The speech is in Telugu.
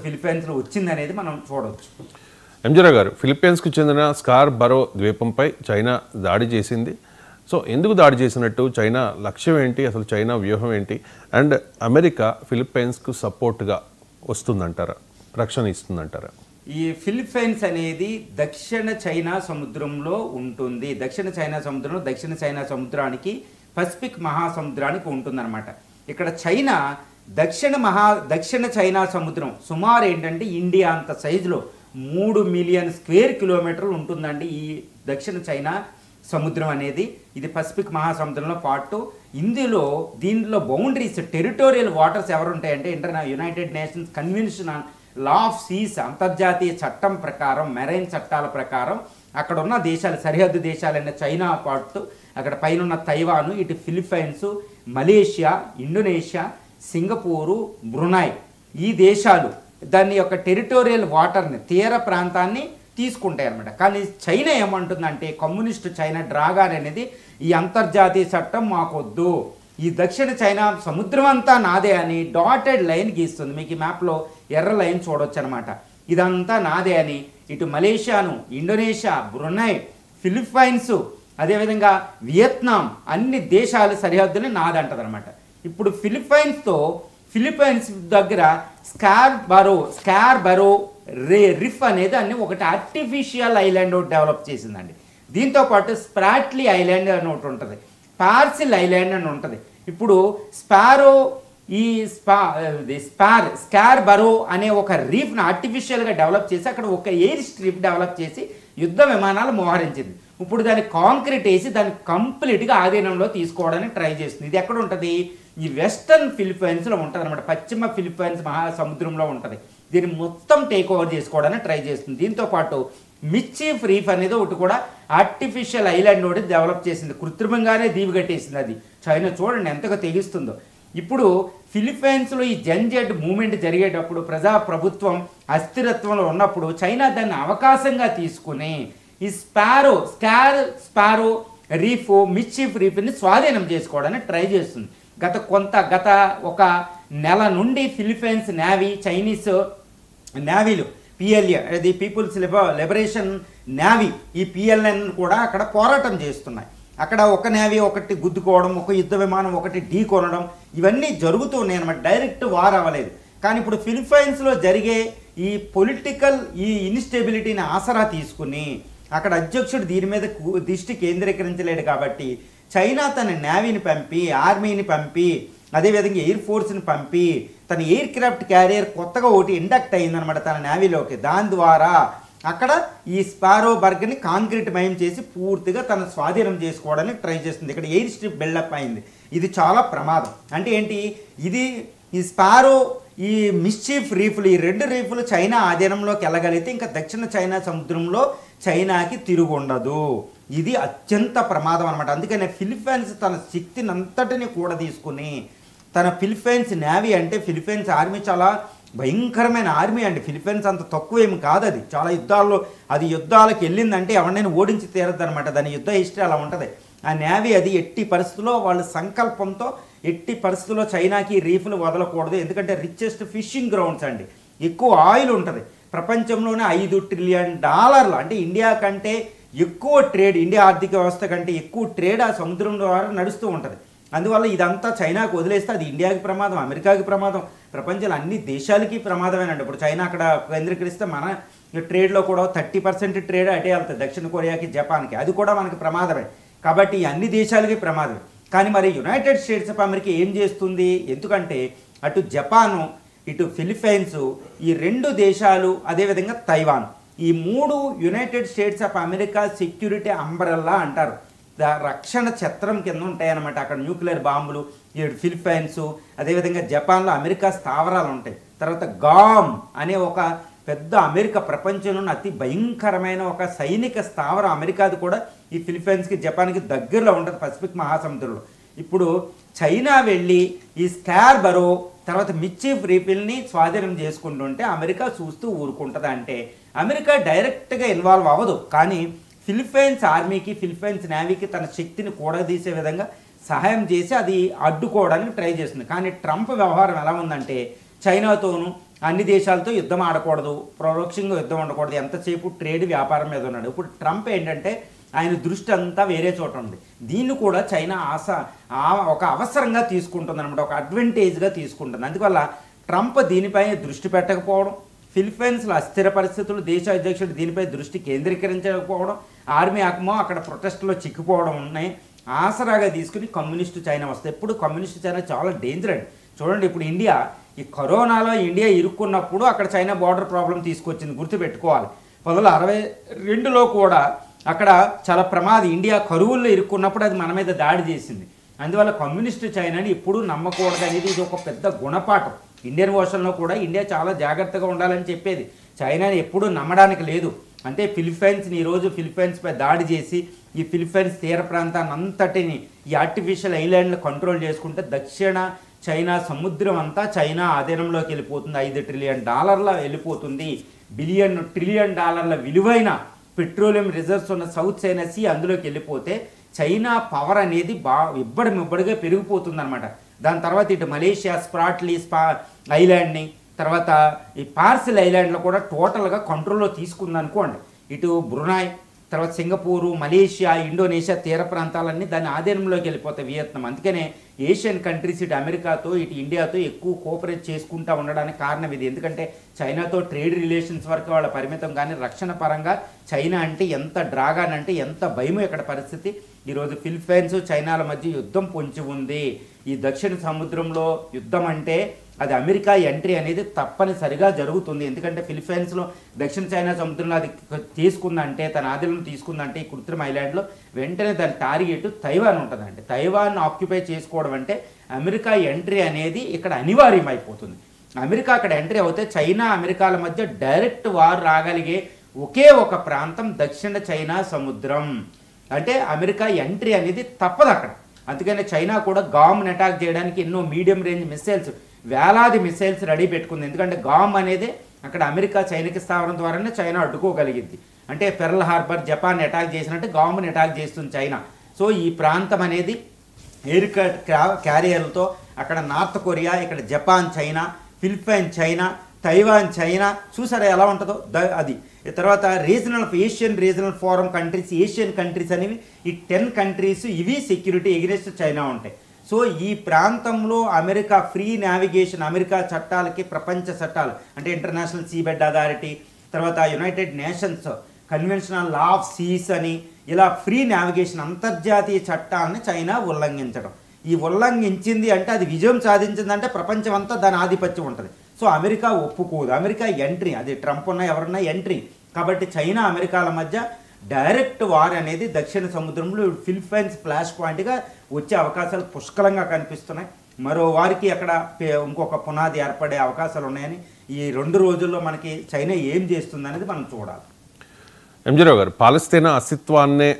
ఫిలిప్పైన్స్లో వచ్చిందనేది మనం చూడవచ్చు. ఎంజీరావు గారు, ఫిలిప్పైన్స్కు చెందిన స్కార్బరో ద్వీపంపై చైనా దాడి చేసింది. సో ఎందుకు దాడి చేసినట్టు, చైనా లక్ష్యం ఏంటి, అసలు చైనా వ్యూహం ఏంటి, అండ్ అమెరికా ఫిలిప్పైన్స్కు సపోర్ట్గా వస్తుందంటారా, రక్షణ ఇస్తుందంటారా? ఈ ఫిలిప్పైన్స్ అనేది దక్షిణ చైనా సముద్రంలో ఉంటుంది. దక్షిణ చైనా సముద్రం దక్షిణ చైనా సముద్రానికి పసిఫిక్ మహాసముద్రానికి ఉంటుందన్నమాట. ఇక్కడ చైనా దక్షిణ చైనా సముద్రం సుమారు ఏంటంటే ఇండియా అంత సైజులో 3 మిలియన్ స్క్వేర్ కిలోమీటర్లు ఉంటుందండి ఈ దక్షిణ చైనా సముద్రం అనేది. ఇది పసిఫిక్ మహాసముద్రంలో పార్ట్. దీనిలో బౌండరీస్, టెరిటోరియల్ వాటర్స్ ఎవరు ఉంటాయంటే United Nations convention on law of seas, అంతర్జాతీయ చట్టం ప్రకారం, మెరైన్ చట్టాల ప్రకారం అక్కడ ఉన్న దేశాలు, సరిహద్దు దేశాలైన చైనా పార్ట్, అక్కడ పైన ఉన్న తైవాను, ఇటు Philippines, Malaysia, Indonesia, Singapore, Brunei, ఈ దేశాలు దాని యొక్క టెరిటోరియల్ వాటర్ని, తీర ప్రాంతాన్ని తీసుకుంటాయి అన్నమాట. కానీ చైనా ఏమంటుందంటే, కమ్యూనిస్టు చైనా డ్రాగన్ అనేది ఈ అంతర్జాతీయ చట్టం మాకొద్దు, ఈ దక్షిణ చైనా సముద్రం అంతా నాదే అని డాటెడ్ లైన్ గీస్తుంది. మీకు ఈ మ్యాప్లో ఎర్ర లైన్ చూడొచ్చు అనమాట. ఇదంతా నాదే అని ఇటు మలేషియాను, ఇండోనేషియా, బ్రునై, ఫిలిప్పైన్స్, అదేవిధంగా వియత్నాం, అన్ని దేశాల సరిహద్దుని నాదంటదనమాట. ఇప్పుడు ఫిలిప్పైన్స్ దగ్గర స్కార్బరో రిఫ్ అనేది అన్ని ఒకటి ఆర్టిఫిషియల్ ఐలాండ్ డెవలప్ చేసిందండి. దీంతోపాటు స్ప్రాట్లీ ఐలాండ్ అని ఒకటి ఉంటుంది, పార్సిల్ ఐలాండ్ అని ఉంటుంది. ఇప్పుడు స్కార్బరో అనే ఒక రీఫ్ను ఆర్టిఫిషియల్గా డెవలప్ చేసి అక్కడ ఒక ఎయిర్ స్ట్రిప్ డెవలప్ చేసి యుద్ధ విమానాలు మోహరించింది. ఇప్పుడు దాన్ని కాంక్రీట్ వేసి దాన్ని కంప్లీట్గా ఆధీనంలో తీసుకోవడానికి ట్రై చేస్తుంది. ఇది ఎక్కడ ఉంటుంది? ఈ వెస్టర్న్ ఫిలిప్పైన్స్లో ఉంటుంది అనమాట. పశ్చిమ ఫిలిప్పైన్స్ మహాసముద్రంలో ఉంటుంది. దీన్ని మొత్తం టేక్ ఓవర్ చేసుకోవడానికి ట్రై చేస్తుంది. దీంతోపాటు మిస్చీఫ్ రీఫ్ అనేది ఒకటి కూడా ఆర్టిఫిషియల్ ఐలాండ్ ఒకటి డెవలప్ చేసింది, కృత్రిమంగానే దీవి కట్టేసింది. అది చైనా చూడండి ఎంతగా తెగిస్తుందో. ఇప్పుడు ఫిలిప్పైన్స్లో ఈ జెడ్ మూవ్మెంట్ జరిగేటప్పుడు, ప్రజాప్రభుత్వం అస్థిరత్వంలో ఉన్నప్పుడు చైనా దాన్ని అవకాశంగా తీసుకుని ఈ స్పారో రీఫ్, మిస్చీఫ్ రీఫ్ని స్వాధీనం చేసుకోవడానికి ట్రై చేస్తుంది. గత ఒక నెల నుండి ఫిలిప్పైన్స్ నేవీ, చైనీస్ నేవీలు, పిఎల్ఏ అది పీపుల్స్ లిబరేషన్ నేవీ, ఈ పిఎల్ఎన్ కూడా అక్కడ పోరాటం చేస్తున్నాయి. అక్కడ ఒక నేవీ ఒకటి గుద్దుకోవడం, ఒక యుద్ధ విమానం ఒకటి ఢీ కొనడం, ఇవన్నీ జరుగుతూ ఉన్నాయి అన్నమాట. డైరెక్ట్ వార్ అవ్వలేదు. కానీ ఇప్పుడు ఫిలిప్పైన్స్లో జరిగే ఈ పొలిటికల్ ఈ ఇన్స్టెబిలిటీని ఆసరా తీసుకుని అక్కడ అధ్యక్షుడు దీని మీద దృష్టి కేంద్రీకరించలేడు. కాబట్టి చైనా తన నేవీని పంపి, ఆర్మీని పంపి, అదేవిధంగా ఎయిర్ ఫోర్స్ని పంపి, తన ఎయిర్ క్రాఫ్ట్ క్యారియర్ కొత్తగా ఒకటి ఇండక్ట్ అయిందనమాట తన నేవీలోకి. దాని ద్వారా అక్కడ ఈ స్పారోబర్గ్ని కాంక్రీట్ మయం చేసి పూర్తిగా తన స్వాధీనం చేసుకోవడానికి ట్రై చేస్తుంది. ఇక్కడ ఎయిర్ స్ట్రిప్ బిల్డప్ అయింది. ఇది చాలా ప్రమాదం. అంటే ఏంటి? ఈ స్పారో, ఈ మిస్చీఫ్ రీఫ్లు, ఈ 2 రీఫ్లు చైనా ఆధీనంలోకి వెళ్ళగలిగితే ఇంకా దక్షిణ చైనా సముద్రంలో చైనాకి తిరుగుండదు. ఇది అత్యంత ప్రమాదం అనమాట. అందుకనే ఫిలిప్పైన్స్ తన శక్తిని అంతటిని కూడా తీసుకుని తన ఫిలిప్పైన్స్ నేవీ, అంటే ఫిలిప్పైన్స్ ఆర్మీ చాలా భయంకరమైన ఆర్మీ అండి. ఫిలిప్పైన్స్ అంత తక్కువ ఏమి కాదు. అది చాలా యుద్ధాలకు వెళ్ళిందంటే ఎవరినైనా ఓడించి తీరద్దు అనమాట. దాని యుద్ధ హిస్టరీ అలా ఉంటుంది. ఆ నేవీ అది ఎట్టి పరిస్థితుల్లో వాళ్ళ సంకల్పంతో ఎట్టి పరిస్థితుల్లో చైనాకి రీఫ్లు వదలకూడదు. ఎందుకంటే రిచెస్ట్ ఫిషింగ్ గ్రౌండ్స్ అండి, ఎక్కువ ఆయిల్ ఉంటుంది. ప్రపంచంలోనే $5 ట్రిలియన్, అంటే ఇండియా కంటే ఎక్కువ ట్రేడ్, ఇండియా ఆర్థిక వ్యవస్థ కంటే ఎక్కువ ట్రేడ్ ఆ సముద్రం ద్వారా నడుస్తూ ఉంటుంది. అందువల్ల ఇదంతా చైనాకు వదిలేస్తే అది ఇండియాకి ప్రమాదం, అమెరికాకి ప్రమాదం, ప్రపంచంలో అన్ని దేశాలకి ప్రమాదమేనండి. ఇప్పుడు చైనా అక్కడ కేంద్రీకరిస్తే మన ట్రేడ్లో కూడా 30% ట్రేడ్ అటే వెళ్తుంది, దక్షిణ కొరియాకి, జపాన్కి. అది కూడా మనకి ప్రమాదమే. కాబట్టి అన్ని దేశాలకి ప్రమాదమే. కానీ మరి యునైటెడ్ స్టేట్స్ ఆఫ్ అమెరికా ఏం చేస్తుంది? ఎందుకంటే అటు జపాను, ఇటు ఫిలిప్పైన్స్, ఈ 2 దేశాలు, అదేవిధంగా తైవాన్, ఈ 3 United states of America security umbrella అంటారు. రక్షణ ఛత్రం కింద ఉంటాయన్నమాట. అక్కడ న్యూక్లియర్ బాంబులు, ఈ ఫిలిప్పైన్స్, అదేవిధంగా జపాన్లో అమెరికా స్థావరాలు ఉంటాయి. తర్వాత గామ్ అనే ఒక పెద్ద అమెరికా ప్రపంచంలోని అతి భయంకరమైన ఒక సైనిక స్థావరం అమెరికాది కూడా ఈ ఫిలిప్పైన్స్కి, జపాన్కి దగ్గరలో ఉంటుంది పసిఫిక్ మహాసముద్రంలో. ఇప్పుడు చైనా వెళ్ళి ఈ స్కార్బరో, తర్వాత మిస్చీఫ్ రీఫ్ని స్వాధీనం చేసుకుంటుంటే అమెరికా చూస్తూ ఊరుకుంటుంది. అంటే అమెరికా డైరెక్ట్గా ఇన్వాల్వ్ అవ్వదు, కానీ ఫిలిప్పైన్స్ ఆర్మీకి, ఫిలిప్పైన్స్ నేవీకి తన శక్తిని కూడదీసే విధంగా సహాయం చేసి అది అడ్డుకోవడానికి ట్రై చేస్తుంది. కానీ ట్రంప్ వ్యవహారం ఎలా ఉందంటే చైనాతోనూ అన్ని దేశాలతో యుద్ధం ఆడకూడదు, పరోక్షంగా యుద్ధం ఉండకూడదు, ఎంతసేపు ట్రేడ్ వ్యాపారం మీద ఉన్నాడు. ఇప్పుడు ట్రంప్ ఏంటంటే ఆయన దృష్టి అంతా వేరే చోట ఉంది. దీన్ని కూడా చైనా ఒక అవసరంగా తీసుకుంటుంది అనమాట, ఒక అడ్వాంటేజ్గా తీసుకుంటుంది. అందువల్ల ట్రంప్ దీనిపై దృష్టి పెట్టకపోవడం, ఫిలిప్పైన్స్లో అస్థిర పరిస్థితులు, దేశ అధ్యక్షుడు దీనిపై దృష్టి కేంద్రీకరించకపోవడం, ఆర్మీ ఆకమో అక్కడ ప్రొటెస్ట్లో చిక్కుపోవడం ఉన్నాయి. ఆసరాగా తీసుకుని కమ్యూనిస్టు చైనా వస్తాయి. ఎప్పుడు కమ్యూనిస్టు చైనా చాలా డేంజర్ అండి. చూడండి, ఇప్పుడు ఇండియా ఈ కరోనాలో ఇండియా ఇరుక్కున్నప్పుడు అక్కడ చైనా బార్డర్ ప్రాబ్లం తీసుకొచ్చింది, గుర్తుపెట్టుకోవాలి. 1962లో కూడా అక్కడ చాలా ప్రమాదం, ఇండియా కరువుల్లో ఇరుక్కున్నప్పుడు అది మన మీద దాడి చేసింది. అందువల్ల కమ్యూనిస్టు చైనాని ఎప్పుడూ నమ్మకూడదు అనేది ఇది ఒక పెద్ద గుణపాఠం. ఇండియన్ ఓషన్లో కూడా ఇండియా చాలా జాగ్రత్తగా ఉండాలని చెప్పేది, చైనాని ఎప్పుడూ నమ్మడానికి లేదు. అంటే ఫిలిప్పైన్స్ని ఈరోజు ఫిలిప్పైన్స్పై దాడి చేసి ఈ ఫిలిప్పైన్స్ తీర ప్రాంతాన్ని అంతటిని ఈ ఆర్టిఫిషియల్ ఐలాండ్లు కంట్రోల్ చేసుకుంటే దక్షిణ చైనా సముద్రం అంతా చైనా ఆధీనంలోకి వెళ్ళిపోతుంది. $5 ట్రిలియన్ వెళ్ళిపోతుంది. ట్రిలియన్ డాలర్ల విలువైన పెట్రోలియం రిజర్వ్స్ ఉన్న సౌత్ చైనా సీ అందులోకి వెళ్ళిపోతే చైనా పవర్ అనేది ఇబ్బడిగా పెరిగిపోతుంది అనమాట. దాని తర్వాత ఇటు మలేషియా స్ప్రాట్లీ ఐలాండ్ని, తర్వాత ఈ పార్సిల్ ఐలాండ్లో కూడా టోటల్గా కంట్రోల్లో తీసుకుందనుకోండి. ఇటు బ్రునాయ్, తర్వాత సింగపూరు, మలేషియా, ఇండోనేషియా తీర ప్రాంతాలన్నీ దాని ఆధీనంలోకి వెళ్ళిపోతాయి, వియత్నాం. అందుకనే ఏషియన్ కంట్రీస్ ఇటు అమెరికాతో ఇటు ఇండియాతో ఎక్కువ కోఆపరేట్ చేసుకుంటూ ఉండడానికి కారణం ఇది. ఎందుకంటే చైనాతో ట్రేడ్ రిలేషన్స్ వరకు వాళ్ళ పరిమితం, కానీ రక్షణ పరంగా చైనా అంటే ఎంత డ్రాగన్ అంటే ఎంత భయమో ఇక్కడ పరిస్థితి. ఈరోజు ఫిలిప్పైన్స్ చైనాల మధ్య యుద్ధం పొంచి ఉంది. ఈ దక్షిణ సముద్రంలో యుద్ధం అంటే అది అమెరికా ఎంట్రీ అనేది తప్పనిసరిగా జరుగుతుంది. ఎందుకంటే ఫిలిప్పైన్స్లో దక్షిణ చైనా సముద్రంలో అది తీసుకుందంటే, తన ఆధీనంలో తీసుకుందంటే ఈ కృత్రిమ ఐలాండ్లో, వెంటనే దాని టార్గెట్ తైవాన్ ఉంటుందండి. తైవాన్ ఆక్యుపై చేసుకోవడం అంటే అమెరికా ఎంట్రీ అనేది ఇక్కడ అనివార్యం అయిపోతుంది. అమెరికా అక్కడ ఎంట్రీ అవుతే చైనా అమెరికాల మధ్య డైరెక్ట్ వార్ రాగలిగే ఒకే ఒక ప్రాంతం దక్షిణ చైనా సముద్రం. అంటే అమెరికా ఎంట్రీ అనేది తప్పదు అక్కడ. అందుకని చైనా కూడా గామ్ని అటాక్ చేయడానికి ఎన్నో మీడియం రేంజ్ మిసైల్స్, వేలాది మిసైల్స్ రెడీ పెట్టుకుంది. ఎందుకంటే గామ్ అనేది అక్కడ అమెరికా సైనిక స్థావరం ద్వారానే చైనా అడ్డుకోగలిగింది. అంటే పెర్ల్ హార్బర్ జపాన్ అటాక్ చేసినట్టు గామ్ని అటాక్ చేస్తుంది చైనా. సో ఈ ప్రాంతం అనేది ఎయిర్ క్యారియర్లతో అక్కడ నార్త్ కొరియా, ఇక్కడ Japan China, Philippine China, Taiwan China, చూసారా ఎలా ఉంటుందో అది. తర్వాత Asian regional forum countries, Asian countries అనేవి ఈ 10 కంట్రీస్, ఇవి సెక్యూరిటీ ఎగెనెస్ట్ చైనా ఉంటాయి. సో ఈ ప్రాంతంలో అమెరికా ఫ్రీ నావిగేషన్, అమెరికా చట్టాలకి ప్రపంచ చట్టాలు అంటే ఇంటర్నేషనల్ సీబెడ్ అథారిటీ, తర్వాత United Nations conventional law of seas అని, ఇలా ఫ్రీ నావిగేషన్ అంతర్జాతీయ చట్టాలని చైనా ఉల్లంఘించడం. ఈ ఉల్లంఘించింది అంటే అది విజయం సాధించిందంటే ప్రపంచం అంతా దాని ఆధిపత్యం ఉంటుంది. సో అమెరికా ఒప్పుకోదు, అమెరికా ఎంట్రీ, అది ట్రంప్ ఉన్నా ఎవరన్నా ఎంట్రీ. కాబట్టి చైనా అమెరికాల మధ్య డైరెక్ట్ వార్ అనేది దక్షిణ సముద్రంలో ఫిలిప్పైన్స్ ఫ్లాష్ పాయింట్గా వచ్చే అవకాశాలు పుష్కలంగా కనిపిస్తున్నాయి. మరో వారికి అక్కడ ఇంకొక పునాది ఏర్పడే అవకాశాలు ఉన్నాయని ఈ 2 రోజుల్లో మనకి చైనా ఏం చేస్తుంది అనేది మనం చూడాలి. ఎంజీరావు గారు, పాలస్తీనా అస్తిత్వాన్నే